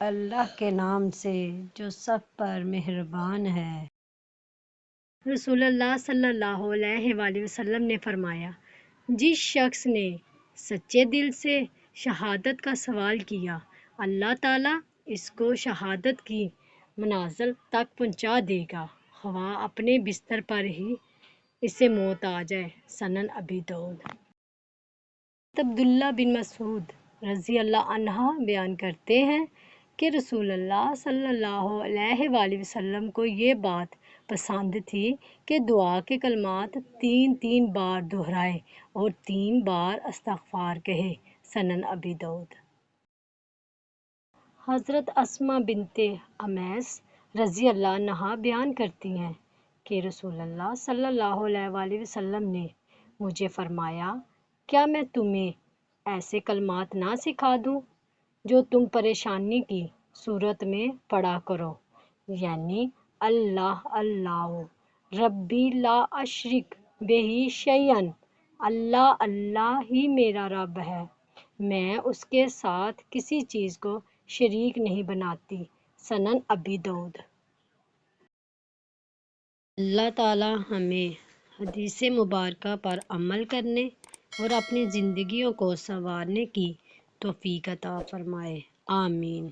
اللہ کے نام سے جو سب پر مہربان ہے۔ رسول اللہ صلی اللہ علیہ وآلہ وسلم نے فرمایا، جس شخص نے سچے دل سے شہادت کا سوال کیا، اللہ تعالیٰ اس کو شہادت کی منزل تک پہنچا دے گا، خواہ اپنے بستر پر ہی اسے موت آ جائے۔ سنن ابی داؤد۔ عبداللہ بن مسعود رضی اللہ عنہ بیان کرتے ہیں کہ رسول اللہ صلی اللہ علیہ وآلہ وسلم کو یہ بات پسند تھی کہ دعا کے کلمات 3 بار دہرائے اور 3 بار استغفار کہے۔ سنن ابی داؤد۔ حضرت اسماء بنت امیس رضی اللہ عنہا بیان کرتی ہیں کہ رسول اللہ صلی اللہ علیہ وآلہ وسلم نے مجھے فرمایا، کیا میں تمہیں ایسے کلمات نہ سکھا دوں جو تم پریشانی کی صورت میں پڑھا کرو، یعنی اللہ اللہ ربی لا اشرک بہ شیئا، اللہ اللہ ہی میرا رب ہے، میں اس کے ساتھ کسی چیز کو شریک نہیں بناتی۔ سنن ابی داؤد۔ اللہ تعالی ہمیں حدیث مبارکہ پر عمل کرنے اور اپنی زندگیوں کو سنوارنے کی توفیق عطا فرمائے، آمین۔